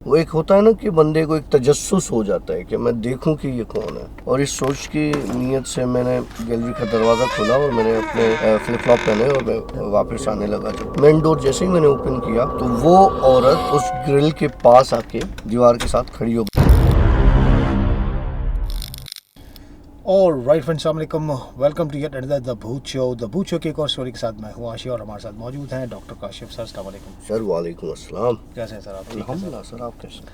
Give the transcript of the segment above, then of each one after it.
वो एक होता है ना कि बंदे को एक तजस्सुस हो जाता है कि मैं देखूं कि ये कौन है, और इस सोच की नीयत से मैंने गैलरी का दरवाज़ा खोला और मैंने अपने फ्लिप फ्लॉप पहने और मैं वापस आने लगा। जब मेन डोर जैसे ही मैंने ओपन किया तो वो औरत उस ग्रिल के पास आके दीवार के साथ खड़ी हो। और राइट फ्रेंड्स, अस्सलाम welcome to yet another the Bhoot show. The Bhoot show की एक और स्टोरी के साथ मैं हूँ आशी और हमारे साथ मौजूद हैं डॉक्टर काशिफ सर। अस्सलाम वालेकुम सर वालेकुम अस्सलाम। कैसे हैं सर आप? ठीक है अल्हम्दुलिल्लाह सर। सर, आप कैसे?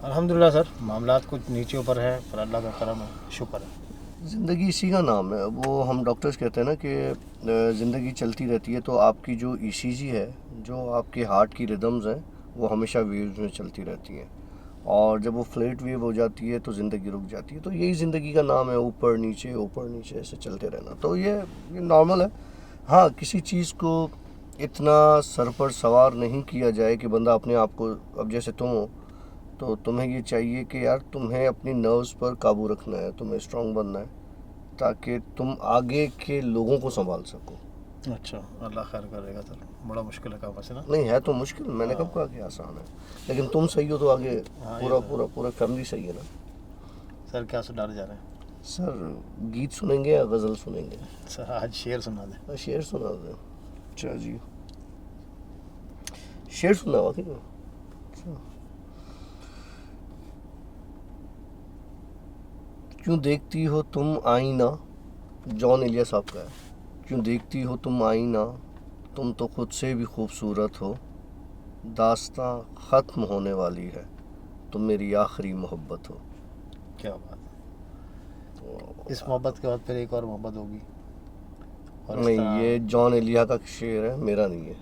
अल्हम्दुलिल्लाह सर, मामलात कुछ नीचे ऊपर है पर अल्लाह का करम है, शुक्र है। ज़िंदगी इसी का नाम है। वो हम डॉक्टर्स कहते हैं ना कि ज़िंदगी चलती रहती है तो आपकी जो ईसीजी है, जो आपके हार्ट की रिदम्स हैं, वो हमेशा वेव्स में चलती रहती हैं, और जब वो फ्लैट वेव हो जाती है तो ज़िंदगी रुक जाती है। तो यही ज़िंदगी का नाम है, ऊपर नीचे ऐसे चलते रहना। तो ये नॉर्मल है। हाँ, किसी चीज़ को इतना सर पर सवार नहीं किया जाए कि बंदा अपने आप को, अब जैसे तुम हो तो तुम्हें ये चाहिए कि यार तुम्हें अपनी नर्व्स पर काबू रखना है, तुम्हें स्ट्रांग बनना है ताकि तुम आगे के लोगों को संभाल सको। अच्छा, अल्लाह खैर करेगा सर। बड़ा मुश्किल है काम वैसे ना। नहीं है तो मुश्किल, मैंने कब कहा कि आसान है, लेकिन तुम सही हो तो आगे हाँ, ये पूरा तो पूरा है। पूरा फैमिली सही है ना। सर क्या सुनाने जा रहे हैं? सर, गीत सुनेंगे या गज़ल सुनेंगे? सर आज शेर सुना दें। शेर सुना दें। अच्छा जी, शेर सुना वाकई में? अच्छा। क्यों देखती हो तुम आईना, जॉन एलिया साहब का है। क्यों देखती हो तुम आईना, तुम तो खुद से भी खूबसूरत हो। दास्तां ख़त्म होने वाली है, तुम मेरी आखिरी मोहब्बत हो। क्या बात है। इस मोहब्बत के बाद फिर एक और मोहब्बत होगी और इस नहीं, ये तरह जॉन एलिया का शेर है, मेरा नहीं है।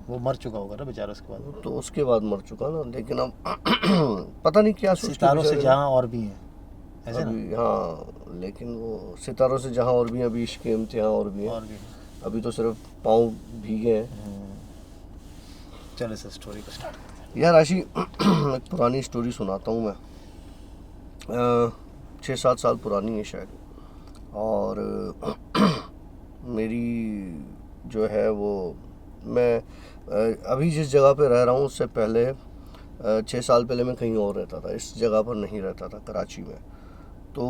वो मर चुका होगा ना बेचारा उसके बाद। तो उसके बाद मर चुका ना, लेकिन अब पता नहीं क्या सोच के सितारों से बेचारे ने। जहाँ और भी हैं, ऐसे ना। अभी हाँ, लेकिन वो सितारों से जहाँ और भी हैं, अभी इश्क के इम्तिहान और भी हैं। और भी हैं। अभी तो सिर्फ पाँव भीगे हैं। चलो सर, स्टोरी को स्टार्ट करते यार आशी, एक पुरानी स्टोरी सुनाता हूँ मैं। 6-7 साल पुरानी है शायद। और मेरी जो है वो, मैं अभी जिस जगह पे रह रहा हूँ उससे पहले 6 साल पहले मैं कहीं और रहता था, इस जगह पर नहीं रहता था, कराची में। तो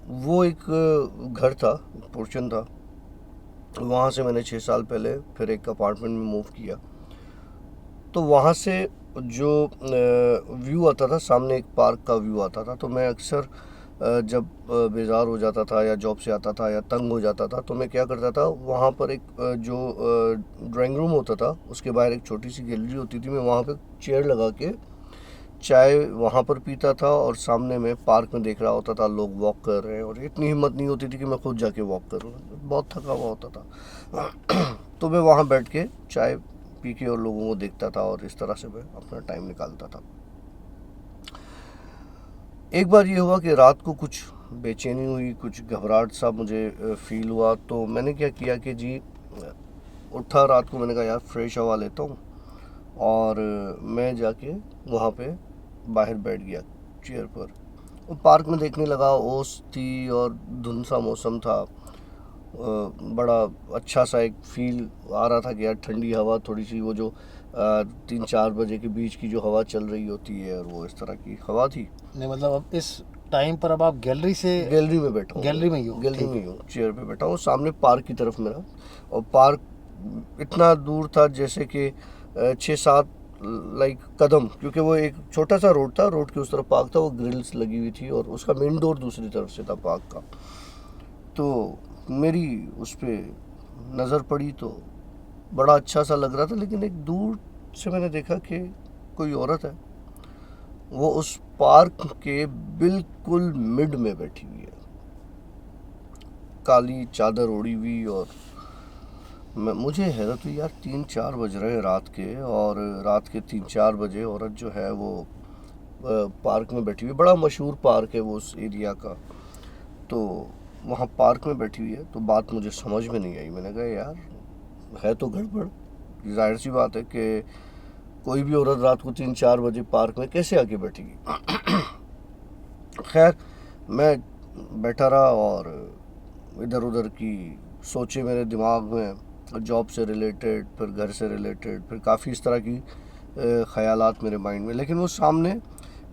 वो एक घर था, पोर्शन था। वहाँ से मैंने 6 साल पहले फिर एक अपार्टमेंट में मूव किया। तो वहाँ से जो व्यू आता था, सामने एक पार्क का व्यू आता था। तो मैं अक्सर जब बेजार हो जाता था या जॉब से आता था या तंग हो जाता था तो मैं क्या करता था, वहाँ पर एक जो ड्राइंग रूम होता था उसके बाहर एक छोटी सी गैलरी होती थी। मैं वहाँ पे चेयर लगा के चाय वहाँ पर पीता था और सामने में पार्क में देख रहा होता था लोग वॉक कर रहे हैं, और इतनी हिम्मत नहीं होती थी कि मैं खुद जाके वॉक करूँ, बहुत थका हुआ होता था। तो मैं वहाँ बैठ के चाय पी के और लोगों को देखता था, और इस तरह से मैं अपना टाइम निकालता था। एक बार ये हुआ कि रात को कुछ बेचैनी हुई, कुछ घबराहट सा मुझे फील हुआ। तो मैंने क्या किया कि जी, उठा रात को, मैंने कहा यार फ्रेश हवा लेता हूँ, और मैं जाके वहाँ पे बाहर बैठ गया चेयर पर। वो पार्क में देखने लगा, ओस थी और धुंध सा मौसम था। बड़ा अच्छा सा एक फील आ रहा था कि यार ठंडी हवा, थोड़ी सी वो जो 3-4 बजे के बीच की जो हवा चल रही होती है, और वो इस तरह की हवा थी। नहीं मतलब अब इस टाइम पर अब आप गैलरी से गैलरी में बैठा हूँ, गैलरी में ही हो? गैलरी ठीक में है। ही हूँ, चेयर पे बैठा हूँ, सामने पार्क की तरफ मेरा। और पार्क इतना दूर था जैसे कि 6-7 लाइक कदम, क्योंकि वो एक छोटा सा रोड था, रोड के उस तरफ पार्क था, वो ग्रिल्स लगी हुई थी और उसका मेन डोर दूसरी तरफ से था पार्क का। तो मेरी उस पर नज़र पड़ी तो बड़ा अच्छा सा लग रहा था, लेकिन एक दूर से मैंने देखा कि कोई औरत है, वो उस पार्क के बिल्कुल मिड में बैठी हुई है, काली चादर ओढ़ी हुई। और मुझे हैरत हुई यार, 3-4 बज रहे रात के, और रात के 3-4 बजे औरत जो है वो पार्क में बैठी हुई। बड़ा मशहूर पार्क है वो उस एरिया का। तो वहाँ पार्क में बैठी हुई है, तो बात मुझे समझ में नहीं आई। मैंने कहा यार है तो गड़बड़, जाहिर सी बात है कि कोई भी औरत रात को 3-4 बजे पार्क में कैसे आके बैठेगी। खैर, मैं बैठा रहा और इधर उधर की सोचें मेरे दिमाग में, जॉब से रिलेटेड, फिर घर से रिलेटेड, फिर काफ़ी इस तरह की ख़यालात मेरे माइंड में, लेकिन वो सामने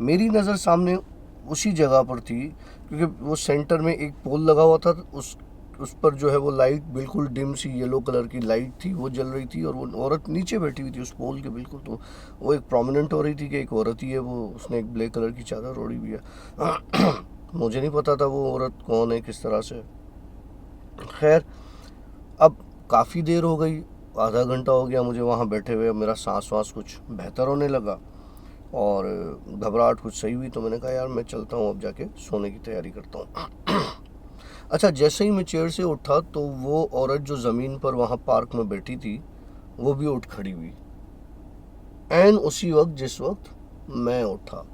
मेरी नज़र सामने उसी जगह पर थी, क्योंकि वो सेंटर में एक पोल लगा हुआ था, उस पर जो है वो लाइट बिल्कुल डिम सी येलो कलर की लाइट थी, वो जल रही थी, और वो औरत नीचे बैठी हुई थी उस पोल के बिल्कुल। तो वो एक प्रोमिनेंट हो रही थी कि एक औरत ही है, वो उसने एक ब्लैक कलर की चादर ओढ़ी हुई है। मुझे नहीं पता था वो औरत कौन है, किस तरह से। खैर, अब काफ़ी देर हो गई, आधा घंटा हो गया मुझे वहाँ बैठे हुए। मेरा सांस वास कुछ बेहतर होने लगा और घबराहट कुछ सही हुई, तो मैंने कहा यार मैं चलता हूँ, अब जाके सोने की तैयारी करता हूँ। अच्छा, जैसे ही मैं चेयर से उठा तो वो औरत जो ज़मीन पर वहाँ पार्क में बैठी थी वो भी उठ खड़ी हुई, एंड उसी वक्त जिस वक्त मैं उठा।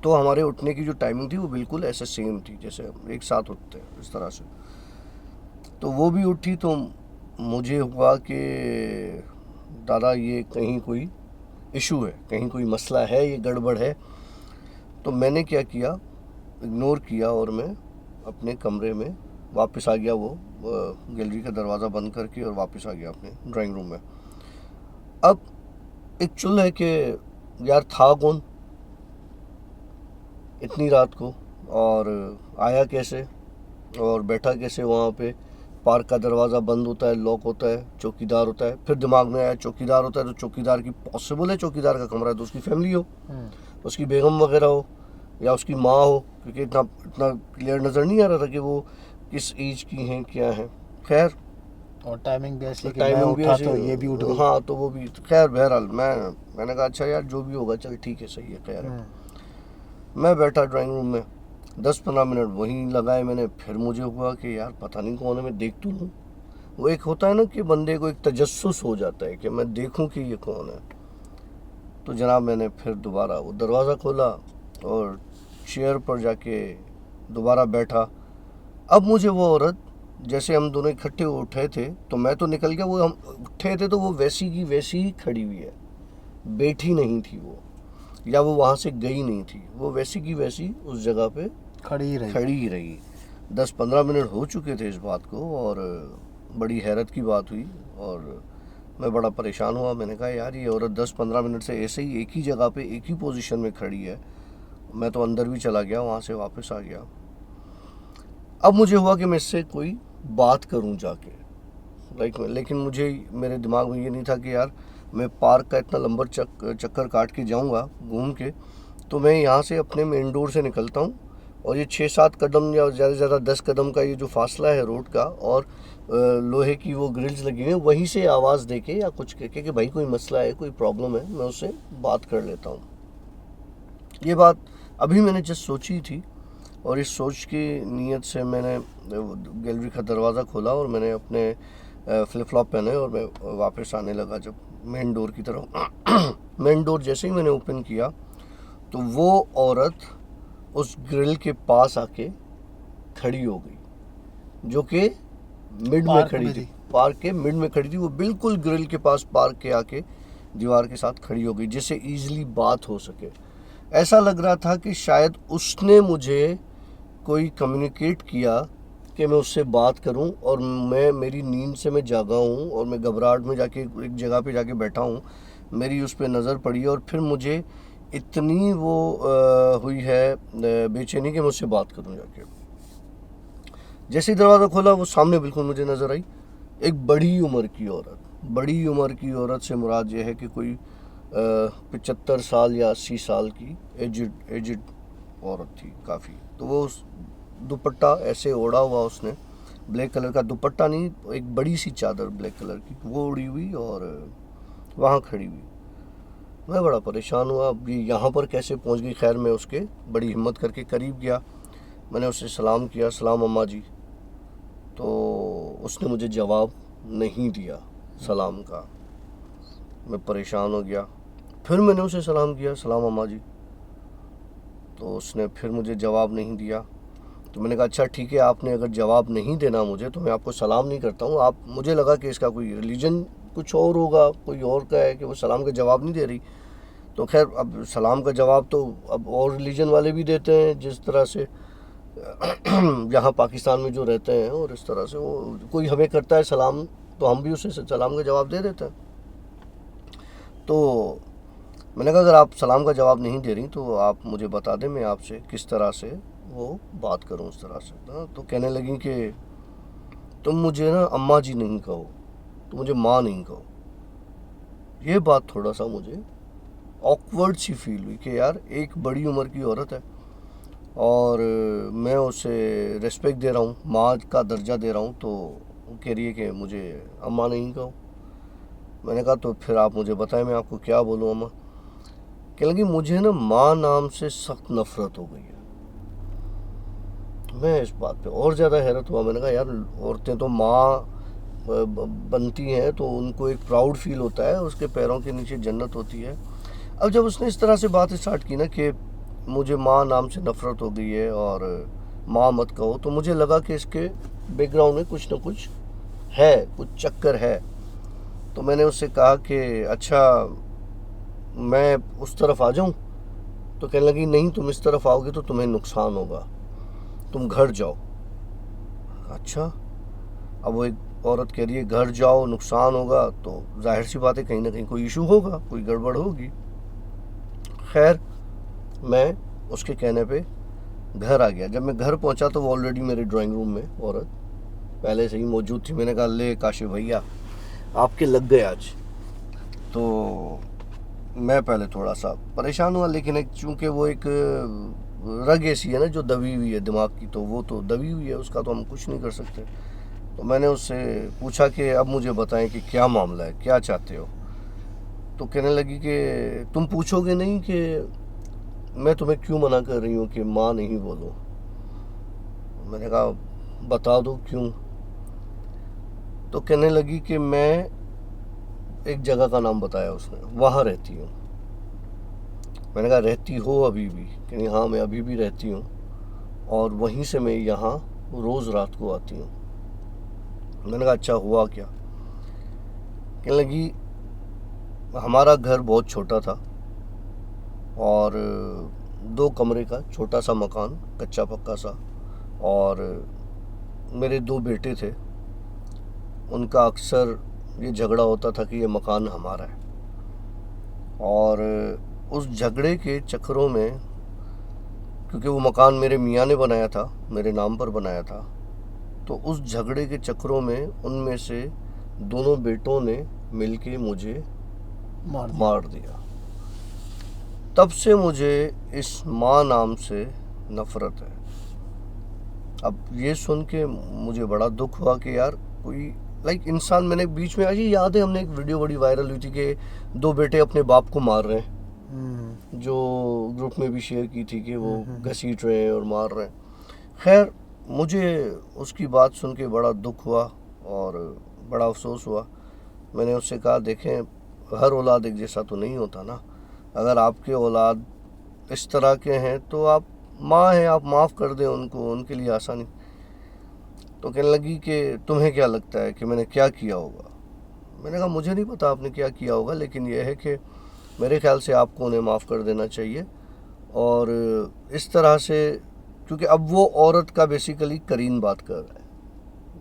तो हमारे उठने की जो टाइमिंग थी वो बिल्कुल ऐसे सेम थी जैसे हम एक साथ उठते हैं, इस तरह से। तो वो भी उठी, तो मुझे हुआ कि दादा ये कहीं कोई इशू है, कहीं कोई मसला है, ये गड़बड़ है। तो मैंने क्या किया, इग्नोर किया और मैं अपने कमरे में वापस आ गया, वो गैलरी का दरवाज़ा बंद करके, और वापस आ गया अपने ड्राइंग रूम में। अब एक चुल है कि यार था कौन इतनी रात को, और आया कैसे और बैठा कैसे वहाँ पे। पार्क का दरवाज़ा बंद होता है, लॉक होता है, चौकीदार होता है। फिर दिमाग में आया चौकीदार होता है तो चौकीदार की पॉसिबल है, चौकीदार का कमरा है तो उसकी फैमिली हो, उसकी बेगम वगैरह हो, या उसकी माँ हो, क्योंकि इतना इतना क्लियर नज़र नहीं आ रहा था कि वो किस एज की हैं, क्या हैं। खैर, और टाइमिंग भी ऐसी कि मैं टाइमिंग भी उठा ऐसे, तो ये भी उठ गई। हाँ, तो वो भी। खैर, बहरहाल मैंने कहा अच्छा यार जो भी होगा चल ठीक है, सही है, खैर है। मैं बैठा ड्राइंग रूम में, 10-15 मिनट वहीं लगाए मैंने। फिर मुझे हुआ कि यार पता नहीं कौन है, मैं देख तो लूँ। वो एक होता है ना कि बंदे को एक तजस्सुस हो जाता है कि मैं देखूं कि ये कौन है। तो जनाब मैंने फिर दोबारा वो दरवाज़ा खोला और चेयर पर जाके दोबारा बैठा। अब मुझे वो औरत, जैसे हम दोनों इकट्ठे उठे थे तो मैं तो निकल गया, वो हम उठे थे तो वो वैसी की वैसी ही खड़ी हुई है, बैठी नहीं थी वो, या वो वहाँ से गई नहीं थी, वो वैसी की वैसी उस जगह पे खड़ी ही रही। खड़ी ही रही। 10-15 मिनट हो चुके थे इस बात को, और बड़ी हैरत की बात हुई और मैं बड़ा परेशान हुआ। मैंने कहा यार ये औरत 10-15 मिनट से ऐसे ही एक ही जगह पे एक ही पोजीशन में खड़ी है। मैं तो अंदर भी चला गया, वहाँ से वापस आ गया। अब मुझे हुआ कि मैं इससे कोई बात करूँ जाके, लेकिन मुझे, मेरे दिमाग में ये नहीं था कि यार मैं पार्क का इतना लंबा चक्कर काट के जाऊँगा घूम के, तो मैं यहाँ से अपने मेन डोर से निकलता हूँ और ये 6-7 कदम या ज़्यादा से ज़्यादा 10 कदम का ये जो फासला है रोड का, और लोहे की वो ग्रिल्स लगी हुई हैं, वहीं से आवाज़ दे के या कुछ कह के कि भाई कोई मसला है, कोई प्रॉब्लम है, मैं उससे बात कर लेता हूँ। ये बात अभी मैंने जस्ट सोची थी, और इस सोच की नीयत से मैंने गैलरी का दरवाज़ा खोला और मैंने अपने फ्लिप फ्लॉप पहने और मैं वापस आने लगा जब मेन डोर की तरफ। मेन डोर जैसे ही मैंने ओपन किया तो वो औरत उस ग्रिल के पास आके खड़ी हो गई, जो कि मिड में खड़ी थी, पार्क के मिड में खड़ी थी। वो बिल्कुल ग्रिल के पास पार्क के आके दीवार के साथ खड़ी हो गई, जिससे ईजिली बात हो सके। ऐसा लग रहा था कि शायद उसने मुझे कोई कम्युनिकेट किया कि मैं उससे बात करूं, और मेरी नींद से मैं जागा हूं और मैं घबराहट में जाके एक जगह पे जाके बैठा हूं। मेरी उस पर नज़र पड़ी और फिर मुझे इतनी वो हुई है बेचैनी कि मैं उससे बात करूं जाके। जैसे ही दरवाज़ा खोला वो सामने बिल्कुल मुझे नज़र आई, एक बड़ी उम्र की औरत। बड़ी उम्र की औरत से मुराद ये है कि कोई 75 साल या 80 साल की एजिड औरत थी काफ़ी। तो वो दुपट्टा ऐसे ओढ़ा हुआ उसने, ब्लैक कलर का दुपट्टा नहीं, एक बड़ी सी चादर ब्लैक कलर की वो ओढ़ी हुई और वहाँ खड़ी हुई। मैं बड़ा परेशान हुआ, अब ये यहाँ पर कैसे पहुँच गई। खैर, मैं उसके बड़ी हिम्मत करके करीब गया, मैंने उससे सलाम किया, सलाम अम्मा जी। तो उसने मुझे जवाब नहीं दिया सलाम का। मैं परेशान हो गया, फिर मैंने उसे सलाम किया, सलाम अम्मा जी। तो उसने फिर मुझे जवाब नहीं दिया। तो मैंने कहा अच्छा ठीक है, आपने अगर जवाब नहीं देना मुझे तो मैं आपको सलाम नहीं करता हूँ। आप, मुझे लगा कि इसका कोई रिलीजन कुछ और होगा, कोई और का है कि वो सलाम का जवाब नहीं दे रही। तो खैर, अब सलाम का जवाब तो अब और रिलीजन वाले भी देते हैं, जिस तरह से यहाँ पाकिस्तान में जो रहते हैं, और इस तरह से वो कोई हमें करता है सलाम तो हम भी उसे सलाम का जवाब दे देते हैं। तो मैंने कहा अगर आप सलाम का जवाब नहीं दे रही तो आप मुझे बता दें, मैं आपसे किस तरह से वो बात करूं उस तरह से ना। तो कहने लगी कि तुम मुझे ना अम्मा जी नहीं कहो, तुम मुझे माँ नहीं कहो। ये बात थोड़ा सा मुझे ऑकवर्ड सी फील हुई कि यार एक बड़ी उम्र की औरत है और मैं उसे रिस्पेक्ट दे रहा हूँ, माँ का दर्जा दे रहा हूँ, तो वो कह रही है कि मुझे अम्मा नहीं कहो। मैंने कहा तो फिर आप मुझे बताएं मैं आपको क्या बोलूँ अम्मा। कहने लगी मुझे ना माँ नाम से सख्त नफरत हो गई है। मैं इस बात पे और ज़्यादा हैरत हुआ। मैंने कहा यार औरतें तो माँ बनती हैं तो उनको एक प्राउड फील होता है, उसके पैरों के नीचे जन्नत होती है। अब जब उसने इस तरह से बात स्टार्ट की ना कि मुझे माँ नाम से नफ़रत हो गई है और माँ मत कहो, तो मुझे लगा कि इसके बैकग्राउंड में कुछ ना कुछ है, कुछ चक्कर है। तो मैंने उससे कहा कि अच्छा मैं उस तरफ आ जाऊं? तो कहने लगी नहीं, तुम इस तरफ आओगे तो तुम्हें नुकसान होगा, तुम घर जाओ। अच्छा, अब वो एक औरत कह रही है घर जाओ नुकसान होगा, तो जाहिर सी बात है कहीं ना कहीं कोई इशू होगा, कोई गड़बड़ होगी। खैर मैं उसके कहने पे घर आ गया। जब मैं घर पहुंचा तो वो ऑलरेडी मेरे ड्राइंग रूम में औरत पहले से ही मौजूद थी। मैंने कहा ले काशिफ भैया आपके लग गए आज। तो मैं पहले थोड़ा सा परेशान हुआ, लेकिन एक चूँकि वो एक रग ऐसी है ना जो दबी हुई है दिमाग की, तो वो तो दबी हुई है, उसका तो हम कुछ नहीं कर सकते। तो मैंने उससे पूछा कि अब मुझे बताएं कि क्या मामला है, क्या चाहते हो। तो कहने लगी कि तुम पूछोगे नहीं कि मैं तुम्हें क्यों मना कर रही हूँ कि माँ नहीं बोलो। मैंने कहा बता दो क्यों। तो कहने लगी कि मैं एक जगह का नाम बताया उसने, वहाँ रहती हूँ। मैंने कहा रहती हो अभी भी? कहनी हाँ मैं अभी भी रहती हूँ और वहीं से मैं यहाँ रोज़ रात को आती हूँ। मैंने कहा अच्छा हुआ क्या? कहने लगी हमारा घर बहुत छोटा था और 2 कमरे का छोटा सा मकान, कच्चा पक्का सा, और मेरे 2 बेटे थे। उनका अक्सर ये झगड़ा होता था कि ये मकान हमारा है, और उस झगड़े के चक्करों में, क्योंकि वो मकान मेरे मियाँ ने बनाया था, मेरे नाम पर बनाया था, तो उस झगड़े के चक्करों में उनमें से दोनों बेटों ने मिलके मुझे मार दिया। तब से मुझे इस माँ नाम से नफ़रत है। अब ये सुन के मुझे बड़ा दुख हुआ कि यार कोई इंसान, मैंने बीच में आज ही याद है हमने एक वीडियो बड़ी वायरल हुई थी कि 2 बेटे अपने बाप को मार रहे हैं, जो ग्रुप में भी शेयर की थी कि वो घसीट रहे हैं और मार रहे हैं। खैर मुझे उसकी बात सुन के बड़ा दुख हुआ और बड़ा अफसोस हुआ। मैंने उससे कहा देखें हर औलाद एक जैसा तो नहीं होता ना, अगर आपके औलाद इस तरह के हैं तो आप माँ हैं, आप माफ़ कर दें उनको, उनके लिए आसानी। तो कहने लगी कि तुम्हें क्या लगता है कि मैंने क्या किया होगा? मैंने कहा मुझे नहीं पता आपने क्या किया होगा, लेकिन यह है कि मेरे ख्याल से आपको उन्हें माफ़ कर देना चाहिए। और इस तरह से, क्योंकि अब वो औरत का बेसिकली करीन बात कर रहा है,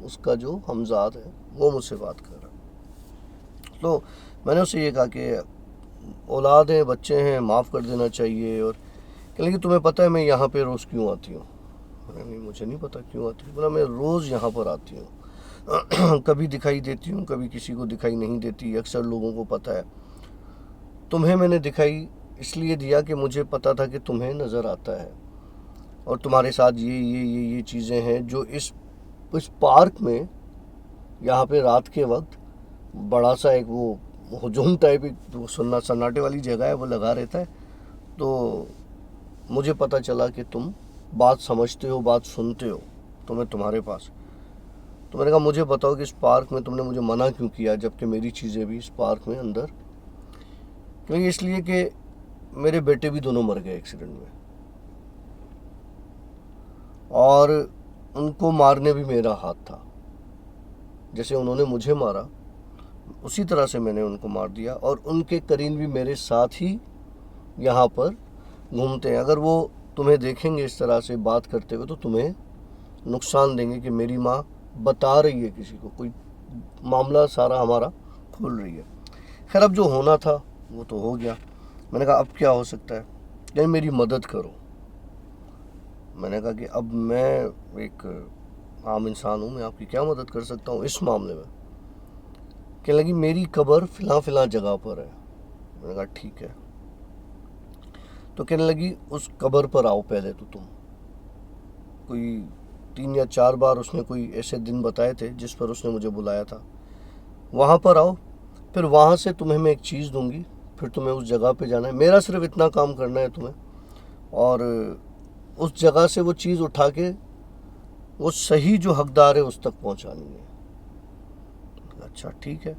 उसका जो हमजाद है वो मुझसे बात कर रहा है। तो मैंने उससे ये कहा कि औलाद हैं, बच्चे हैं, माफ़ कर देना चाहिए। और कहने लगी तुम्हें पता है मैं यहाँ पे रोज़ क्यों आती हूँ? नहीं मुझे नहीं पता क्यों आती हूँ। बोला मैं रोज़ यहाँ पर आती हूँ कभी दिखाई देती हूँ, कभी किसी को दिखाई नहीं देती, अक्सर लोगों को पता है। तुम्हें मैंने दिखाई इसलिए दिया कि मुझे पता था कि तुम्हें नज़र आता है और तुम्हारे साथ ये चीज़ें हैं जो इस पार्क में यहाँ पे रात के वक्त बड़ा सा एक वो हुजूम टाइप एक सन्नाटे वाली जगह है, वो लगा रहता है। तो मुझे पता चला कि तुम बात समझते हो, बात सुनते हो, तो मैं तुम्हारे पास। तो मैंने कहा मुझे बताओ कि इस पार्क में तुमने मुझे मना क्यों किया, जबकि मेरी चीज़ें भी इस पार्क में अंदर? क्योंकि इसलिए कि मेरे बेटे भी दोनों मर गए एक्सीडेंट में और उनको मारने भी मेरा हाथ था। जैसे उन्होंने मुझे मारा उसी तरह से मैंने उनको मार दिया, और उनके करीन भी मेरे साथ ही यहाँ पर घूमते हैं। अगर वो तुम्हें देखेंगे इस तरह से बात करते हुए तो तुम्हें नुकसान देंगे कि मेरी माँ बता रही है किसी को, कोई मामला सारा हमारा खोल रही है। खैर अब जो होना था वो तो हो गया। मैंने कहा अब क्या हो सकता है, कहीं मेरी मदद करो। मैंने कहा कि अब मैं एक आम इंसान हूँ, मैं आपकी क्या मदद कर सकता हूँ इस मामले में। कहने लगी मेरी कब्र फ़िलहाल जगह पर है। मैंने कहा ठीक है। तो कहने लगी उस कब्र पर आओ पहले तो तुम। कोई 3 या 4 बार उसने कोई ऐसे दिन बताए थे जिस पर उसने मुझे बुलाया था। वहाँ पर आओ, फिर वहाँ से तुम्हें मैं एक चीज़ दूंगी, फिर तुम्हें उस जगह पे जाना है। मेरा सिर्फ इतना काम करना है तुम्हें, और उस जगह से वो चीज़ उठा के वो सही जो हकदार है उस तक पहुँचानी है। अच्छा ठीक है।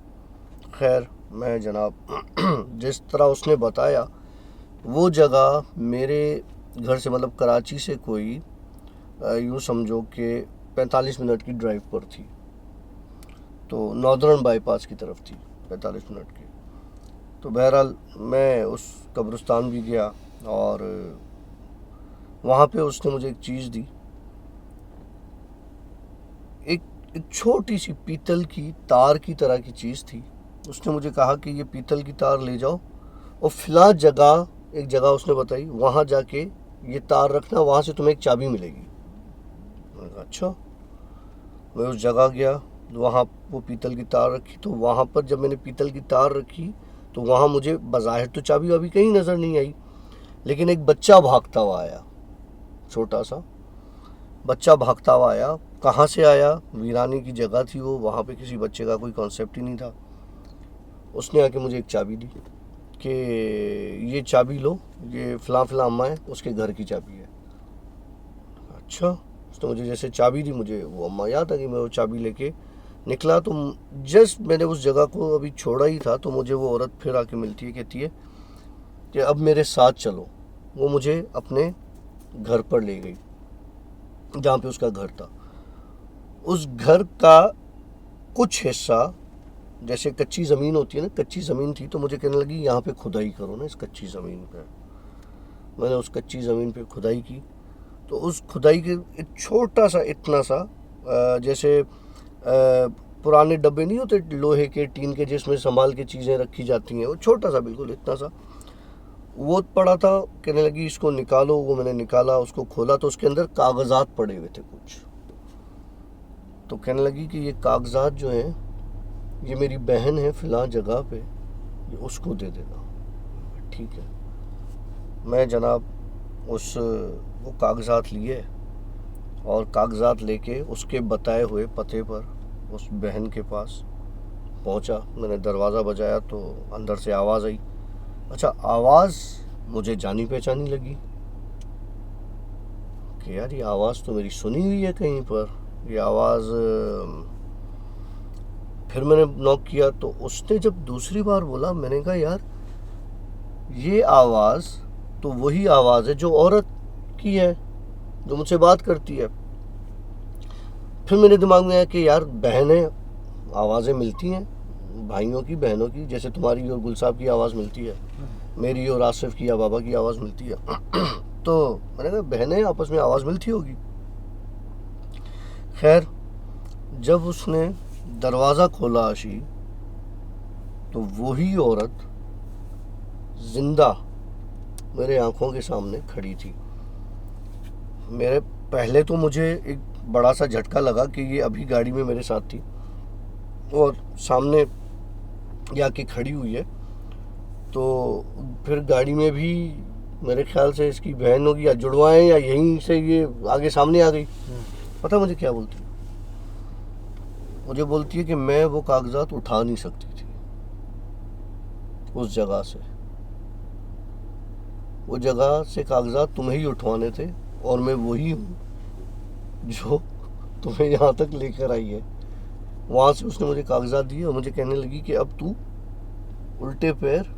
खैर मैं जनाब जिस तरह उसने बताया, वो जगह मेरे घर से मतलब कराची से कोई यूँ समझो कि 45 मिनट की ड्राइव पर थी। तो नॉर्दर्न बाईपास की तरफ थी, 45 मिनट की। तो बहरहाल मैं उस कब्रिस्तान भी गया, और वहाँ पे उसने मुझे एक चीज़ दी। एक छोटी सी पीतल की तार की तरह की चीज़ थी। उसने मुझे कहा कि ये पीतल की तार ले जाओ, और फ़िलहाल जगह एक जगह उसने बताई, वहाँ जाके ये तार रखना, वहाँ से तुम्हें एक चाबी मिलेगी। मैंने कहा अच्छा। मैं उस जगह गया, वहाँ वो पीतल की तार रखी। तो वहाँ पर जब मैंने पीतल की तार रखी, तो वहाँ मुझे बज़ाहिर तो चाबी अभी कहीं नज़र नहीं आई, लेकिन एक बच्चा भागता हुआ आया, छोटा सा बच्चा भागता हुआ आया। कहाँ से आया? वीरानी की जगह थी वो, वहाँ पे किसी बच्चे का कोई कॉन्सेप्ट ही नहीं था। उसने आके मुझे एक चाबी दी कि ये चाबी लो, ये फ़लाँ अम्मा है, उसके घर की चाबी है। अच्छा। उसने मुझे जैसे चाबी दी, मुझे वो अम्मा याद आ गई। मैं वो चाबी लेके निकला, तो जस्ट मैंने उस जगह को अभी छोड़ा ही था, तो मुझे वो औरत फिर आके मिलती है, कहती है कि अब मेरे साथ चलो। वो मुझे अपने घर पर ले गई, जहाँ पे उसका घर था। उस घर का कुछ हिस्सा, जैसे कच्ची ज़मीन होती है ना, कच्ची ज़मीन थी। तो मुझे कहने लगी यहाँ पे खुदाई करो ना इस कच्ची ज़मीन पे। मैंने उस कच्ची ज़मीन पे खुदाई की। तो उस खुदाई के एक छोटा सा, इतना सा जैसे पुराने डब्बे नहीं होते लोहे के, टीन के, जिसमें संभाल के चीज़ें रखी जाती हैं, वो छोटा सा बिल्कुल इतना सा वो पड़ा था। कहने लगी इसको निकालो। वो मैंने निकाला, उसको खोला, तो उसके अंदर कागज़ात पड़े हुए थे कुछ। तो कहने लगी कि ये कागज़ात जो हैं, ये मेरी बहन है फ़िलहाल जगह पे, ये उसको दे देना। ठीक है। मैं जनाब वो कागज़ात लिए, और कागज़ात लेके उसके बताए हुए पते पर उस बहन के पास पहुंचा। मैंने दरवाज़ा बजाया तो अंदर से आवाज़ आई। अच्छा, आवाज़ मुझे जानी पहचानी लगी कि यार ये आवाज़ तो मेरी सुनी हुई है कहीं पर। ये आवाज़ फिर मैंने नॉक किया, तो उसने जब दूसरी बार बोला, मैंने कहा यार ये आवाज़ तो वही आवाज़ है जो औरत की है, जो मुझसे बात करती है। फिर मेरे दिमाग में आया कि यार बहनें, आवाज़ें मिलती हैं भाइयों की, बहनों की, जैसे तुम्हारी और गुल साहब की आवाज़ मिलती है, मेरी और आसिफ की या बाबा की आवाज़ मिलती है। तो मैंने कहा बहनें आपस में आवाज़ मिलती होगी। खैर जब उसने दरवाज़ा खोला आशी, तो वही औरत जिंदा मेरे आंखों के सामने खड़ी थी। मेरे पहले तो मुझे एक बड़ा सा झटका लगा कि ये अभी गाड़ी में मेरे साथ थी और सामने आके खड़ी हुई है। तो फिर गाड़ी में भी मेरे ख्याल से इसकी बहन होगी, या जुड़वाएं, या यहीं से ये आगे सामने आ गई। पता मुझे क्या बोलती है? मुझे बोलती है कि मैं वो कागजात उठा नहीं सकती थी उस जगह से। वो जगह से कागजात तुम्हें ही उठवाने थे, और मैं वही हूँ जो तुम्हें यहाँ तक लेकर आई है। वहाँ से उसने मुझे कागजात दिए और मुझे कहने लगी कि अब तू उल्टे पैर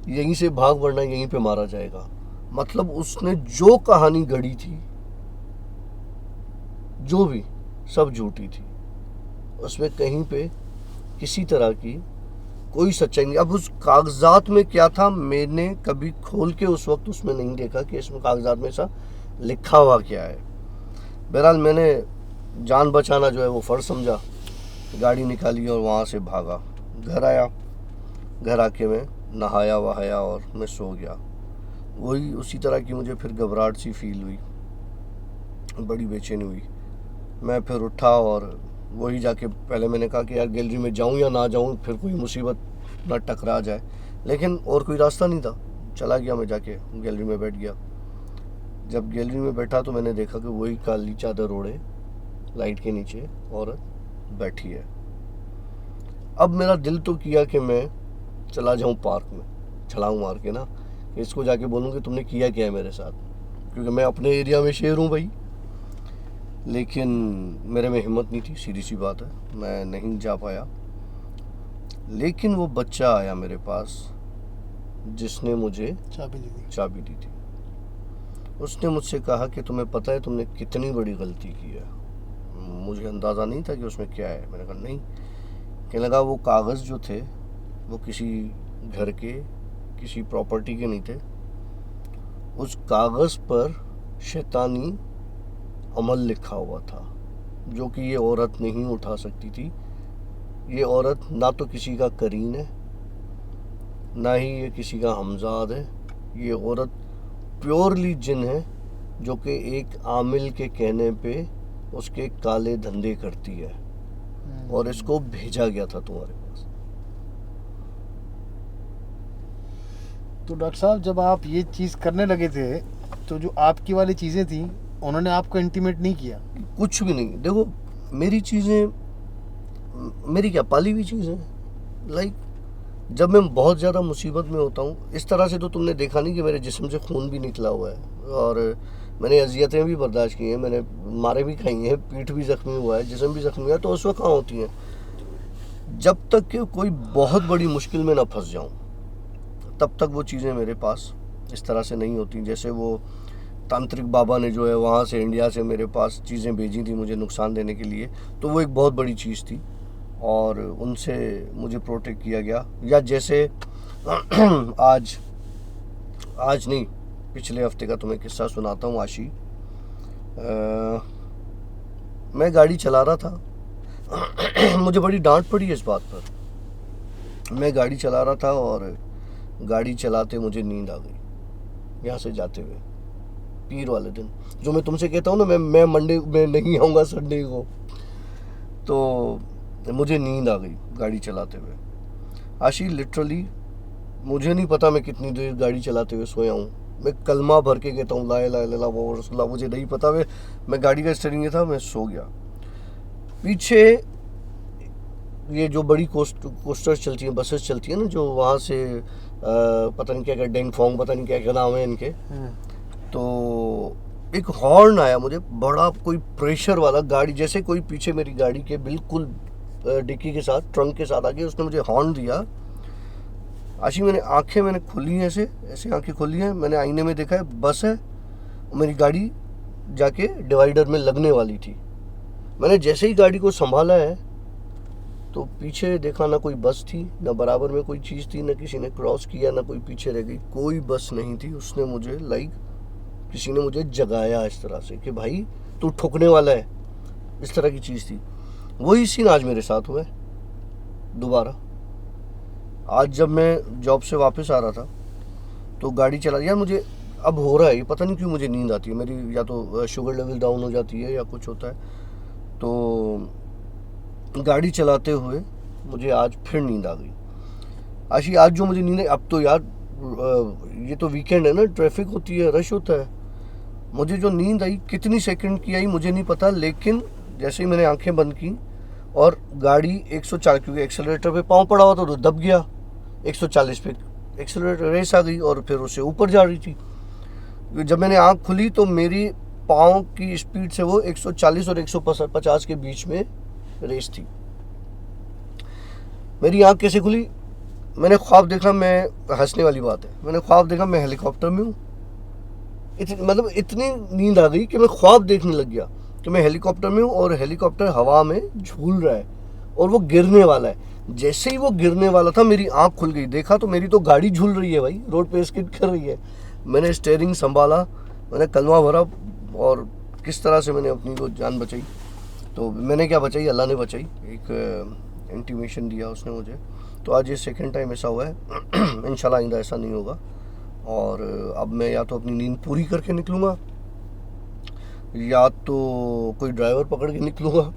यहीं से भाग, वरना यहीं पे मारा जाएगा। मतलब उसने जो कहानी गढ़ी थी, जो भी, सब झूठी थी। उसमें कहीं पे किसी तरह की कोई सच्चाई नहीं। अब उस कागजात में क्या था, मैंने कभी खोल के उस वक्त उसमें नहीं देखा कि इसमें कागजात में सा लिखा हुआ क्या है। बहरहाल मैंने जान बचाना जो है वो फ़र्ज समझा, गाड़ी निकाली और वहाँ से भागा। घर आया। घर आके मैं नहाया वहाया और मैं सो गया। वही उसी तरह की मुझे फिर घबराहट सी फील हुई, बड़ी बेचैनी हुई। मैं फिर उठा और वही जाके पहले मैंने कहा कि यार गैलरी में जाऊं या ना जाऊं, फिर कोई मुसीबत ना टकरा जाए, लेकिन और कोई रास्ता नहीं था। चला गया, मैं जाके गैलरी में बैठ गया। जब गैलरी में बैठा तो मैंने देखा कि वही काली चादर ओढ़े लाइट के नीचे औरत बैठी है। अब मेरा दिल तो किया कि मैं चला जाऊं पार्क में, छलांग मार के ना, कि इसको जाके बोलूं कि तुमने किया क्या है मेरे साथ, क्योंकि मैं अपने एरिया में शेर हूं भाई। लेकिन मेरे में हिम्मत नहीं थी, सीधी सी बात है, मैं नहीं जा पाया। लेकिन वो बच्चा आया मेरे पास जिसने मुझे चाबी दी थी। उसने मुझसे कहा कि तुम्हें पता है तुमने कितनी बड़ी गलती की है। मुझे अंदाज़ा नहीं था कि उसमें क्या है। मैंने कहा नहीं। कहने लगा वो कागज़ जो थे वो किसी घर के, किसी प्रॉपर्टी के नहीं थे। उस कागज़ पर शैतानी अमल लिखा हुआ था, जो कि ये औरत नहीं उठा सकती थी। ये औरत ना तो किसी का करीन है, ना ही ये किसी का हमजाद है। ये औरत प्योरली जिन है, जो कि एक आमिल के कहने पे उसके काले धंधे करती है, और इसको भेजा गया था तुम्हारे पास। तो डॉक्टर साहब, जब आप ये चीज़ करने लगे थे तो जो आपकी वाली चीज़ें थी उन्होंने आपको इंटीमेट नहीं किया? कुछ भी नहीं। देखो, मेरी चीज़ें, मेरी क्या पाली हुई चीज़ें, लाइक जब मैं बहुत ज़्यादा मुसीबत में होता हूँ, इस तरह से तो तुमने देखा नहीं कि मेरे जिस्म से खून भी निकला हुआ है, और मैंने अजियतें भी बर्दाश्त की हैं, मैंने मारे भी खाई हैं, पीठ भी ज़ख्मी हुआ है, जिस्म भी ज़ख्मी हुआ है। तो उस वक्त कहाँ होती हैं? जब तक कि कोई बहुत बड़ी मुश्किल में ना फंस जाऊँ, तब तक वो चीज़ें मेरे पास इस तरह से नहीं होती। जैसे वो तांत्रिक बाबा ने जो है वहाँ से, इंडिया से मेरे पास चीज़ें भेजी थी मुझे नुकसान देने के लिए, तो वो एक बहुत बड़ी चीज़ थी और उनसे मुझे प्रोटेक्ट किया गया। या जैसे आज नहीं, पिछले हफ्ते का तुम्हें किस्सा सुनाता हूँ आशी। मैं गाड़ी चला रहा था मुझे बड़ी डांट पड़ी इस बात पर। मैं गाड़ी चला रहा था और गाड़ी चलाते मुझे नींद आ गई, यहाँ से जाते हुए, पीर वाले दिन, जो मैं तुमसे कहता हूँ ना, मैं मंडे में नहीं आऊँगा, संडे को। तो मुझे नींद आ गई गाड़ी चलाते हुए। आशी, लिटरली मुझे नहीं पता मैं कितनी देर गाड़ी चलाते हुए सोया हूँ। मैं कलमा भर के कहता हूँ ला इलाहा इल्लल्लाह मुहम्मद रसूलुल्लाह, मुझे नहीं पता। मैं गाड़ी का स्टीयरिंग था, मैं सो गया। पीछे ये जो बड़ी कोस्टर्स चलती हैं, बसेस चलती हैं ना, जो वहाँ से पता नहीं क्या क्या, डेंगफोंग, पता नहीं क्या क्या नाम है इनके। तो एक हॉर्न आया मुझे, बड़ा कोई प्रेशर वाला, गाड़ी जैसे कोई पीछे मेरी गाड़ी के बिल्कुल डिक्की के साथ, ट्रंक के साथ आके उसने मुझे हॉर्न दिया। आशी, मैंने खुली हैं, ऐसे आंखें खुली हैं, मैंने आईने में देखा है बस है, मेरी गाड़ी जाके डिवाइडर में लगने वाली थी। मैंने जैसे ही गाड़ी को संभाला है तो पीछे देखा, ना कोई बस थी, ना बराबर में कोई चीज़ थी, ना किसी ने क्रॉस किया, ना कोई पीछे रह गई, कोई बस नहीं थी। उसने मुझे किसी ने मुझे जगाया इस तरह से कि भाई तू ठुकने वाला है, इस तरह की चीज़ थी। वही सीन आज मेरे साथ हुआ है दोबारा। आज जब मैं जॉब से वापस आ रहा था तो गाड़ी चला, यार मुझे अब हो रहा है ये, पता नहीं क्यों मुझे नींद आती है मेरी, या तो शुगर लेवल डाउन हो जाती है या कुछ होता है। तो गाड़ी चलाते हुए मुझे आज फिर नींद आ गई। आशी, आज जो मुझे नींद है, अब तो यार ये तो वीकेंड है ना, ट्रैफिक होती है, रश होता है। मुझे जो नींद आई, कितनी सेकंड की आई मुझे नहीं पता, लेकिन जैसे ही मैंने आंखें बंद की और गाड़ी 140, क्योंकि एक्सेलरेटर पे पाँव पड़ा हुआ था तो दब गया, 140 पे एक्सेलरेटर रेस आ गई और फिर उससे ऊपर जा रही थी। जब मैंने आँख खुली तो मेरी पाँव की स्पीड से वो 140 और 150 के बीच में रेस थी। मेरी आँख कैसे खुली? मैंने ख्वाब देखा, मैं, हंसने वाली बात है, मैंने ख्वाब देखा मैं हेलीकॉप्टर में हूँ। मतलब इतनी नींद आ गई कि मैं ख्वाब देखने लग गया कि मैं हेलीकॉप्टर में हूँ और हेलीकॉप्टर हवा में झूल रहा है और वो गिरने वाला है। जैसे ही वो गिरने वाला था मेरी आँख खुल गई, देखा तो मेरी तो गाड़ी झूल रही है भाई, रोड पे स्किड कर रही है। मैंने स्टीयरिंग संभाला, मैंने कलमा भरा और किस तरह से मैंने अपनी को जान बचाई। तो मैंने क्या बचाई, अल्लाह ने बचाई। एक इंटीमेशन दिया उसने मुझे तो आज ये सेकंड टाइम ऐसा हुआ है। इंशाल्लाह आइंदा ऐसा नहीं होगा। और अब मैं या तो अपनी नींद पूरी करके निकलूँगा या तो कोई ड्राइवर पकड़ के निकलूँगा,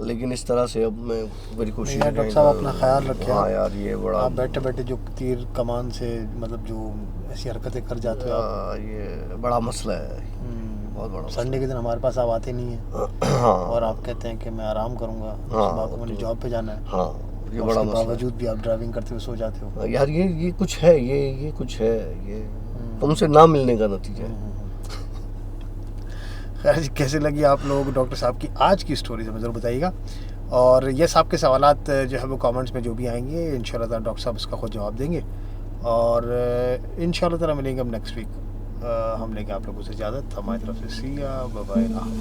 लेकिन इस तरह से अब मैं मेरी कोशिश नहीं यार, डॉक्टर साहब अपना ख्याल रखें। हाँ यार, ये बड़ा आप बैठे बैठे जो तीर कमान से मतलब जो ऐसी हरकतें कर जाते हो आप, ये बड़ा मसला है, बहुत बड़ा मसला। संडे के दिन हमारे पास आप आते नहीं है हाँ, और आप कहते हैं कि मैं आराम करूंगा, हाँ, सुबह को मुझे जॉब पे जाना है। हाँ, ये और बड़ा उसके मसला बावजूद भी आप ड्राइविंग करते हुए सो जाते हो है यार। ये कुछ है, ये कुछ है, ये तुमसे ना मिलने का नतीजा है। खैर जी, कैसे लगी आप लोग डॉक्टर साहब की आज की स्टोरी, हमें ज़रूर बताइएगा। और यस, आपके सवालात जो है वो कमेंट्स में जो भी आएंगे इंशाल्लाह ताला डॉक्टर साहब इसका खुद जवाब देंगे। और इंशाल्लाह ताला मिलेंगे हम नेक्स्ट वीक। हम लेंगे आप लोगों से इजाज़त। हमारी तरफ से सी या बाय बाय।